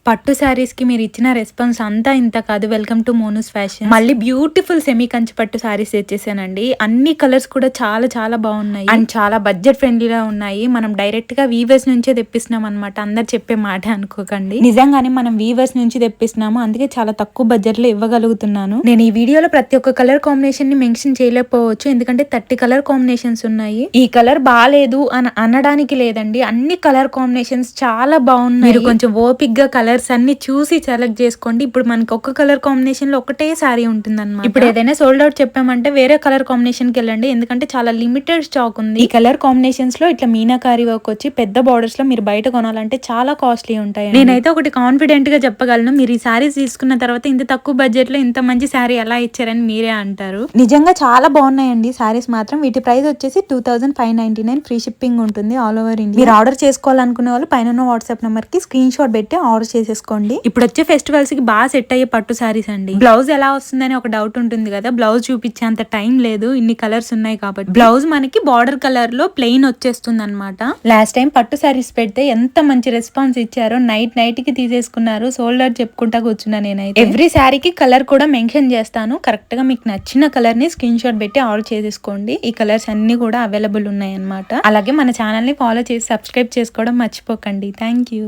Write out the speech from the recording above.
పట్టు శారీస్ కి మీరు ఇచ్చిన రెస్పాన్స్ అంతా ఇంత కాదు. Welcome to Monu's fashion. మళ్ళీ బ్యూటిఫుల్ సెమీ కంచి పట్టు శారీస్ తెచ్చేసానండి. అన్ని కలర్స్ కూడా చాలా చాలా బాగున్నాయి అండ్ చాలా బడ్జెట్ ఫ్రెండ్లీగా ఉన్నాయి. మనం డైరెక్ట్ గా వీవర్స్ నుంచే తెప్పిస్తున్నాం అనమాట. అందరు చెప్పే మాట అనుకోకండి, నిజంగానే మనం వీవర్స్ నుంచి తెప్పిస్తున్నాము. అందుకే చాలా తక్కువ బడ్జెట్ లో ఇవ్వగలుగుతున్నాను. నేను ఈ వీడియోలో ప్రతి ఒక్క కలర్ కాంబినేషన్ ని మెన్షన్ చేయలేకపోవచ్చు, ఎందుకంటే 30 కలర్ కాంబినేషన్స్ ఉన్నాయి. ఈ కలర్ బాగాలేదు అని అనడానికి లేదండి, అన్ని కలర్ కాంబినేషన్స్ చాలా బాగున్నాయి. మీరు కొంచెం ఓపిక్ గా కలర్స్ అన్ని చూసి సెలెక్ట్ చేసుకోండి. ఇప్పుడు మనకి ఒక్క కలర్ కాంబినేషన్ లో ఒకటే సారీ ఉంటుంది అనమాట. ఇప్పుడు ఏదైనా సోల్డ్ అవుట్ చెప్పామంటే వేరే కలర్ కాంబినేషన్ కి వెళ్ళండి, ఎందుకంటే చాలా లిమిటెడ్ స్టాక్ ఉంది. ఈ కలర్ కాంబినేషన్స్ లో ఇట్లా మీనాకారి వర్క్ వచ్చి పెద్ద బార్డర్స్ లో మీరు బయట కొనాలంటే చాలా కాస్ట్లీ ఉంటాయి. నేనైతే ఒకటి కాన్ఫిడెంట్ గా చెప్పగలను, మీరు ఈ సారీస్ తీసుకున్న తర్వాత ఇంత తక్కువ బడ్జెట్ లో ఇంత మంచి సారీ ఎలా ఇచ్చారని మీరే అంటారు. నిజంగా చాలా బాగున్నాయండి సారీస్ మాత్రం. వీటి ప్రైస్ వచ్చేసి 2599, ఫ్రీ షిప్పింగ్ ఉంటుంది ఆల్ ఓవర్ ఇండియా. మీరు ఆర్డర్ చేసుకోవాలనుకునే వాళ్ళు పైన వాట్సాప్ నెంబర్ కి స్క్రీన్ షాట్ పెట్టి ఆర్డర్ చేసేసుకోండి. ఇప్పుడు వచ్చే ఫెస్టివల్స్ కి బాగా సెట్ అయ్యే పట్టు సారీస్ అండి. బ్లౌజ్ ఎలా వస్తుందని ఒక డౌట్ ఉంటుంది కదా, బ్లౌజ్ చూపించే అంత టైం లేదు, ఇన్ని కలర్స్ ఉన్నాయి కాబట్టి. బ్లౌజ్ మనకి బార్డర్ కలర్ లో ప్లెయిన్ వచ్చేస్తుంది అనమాట. లాస్ట్ టైం పట్టు సారీస్ పెడితే ఎంత మంచి రెస్పాన్స్ ఇచ్చారో, నైట్ కి తీసేసుకున్నారు. సోల్డర్ చెప్పుకుంటా కూర్చున్నా నేనైతే. ఎవ్రీ శారీకి కలర్ కూడా మెన్షన్ చేస్తాను, కరెక్ట్ గా మీకు నచ్చిన కలర్ ని స్క్రీన్ షాట్ పెట్టి ఆర్డర్ చేసేసుకోండి. ఈ కలర్స్ అన్ని కూడా అవైలబుల్ ఉన్నాయి అనమాట. అలాగే మన ఛానల్ ని ఫాలో చేసి సబ్స్క్రైబ్ చేసుకోవడం మర్చిపోకండి. Thank you.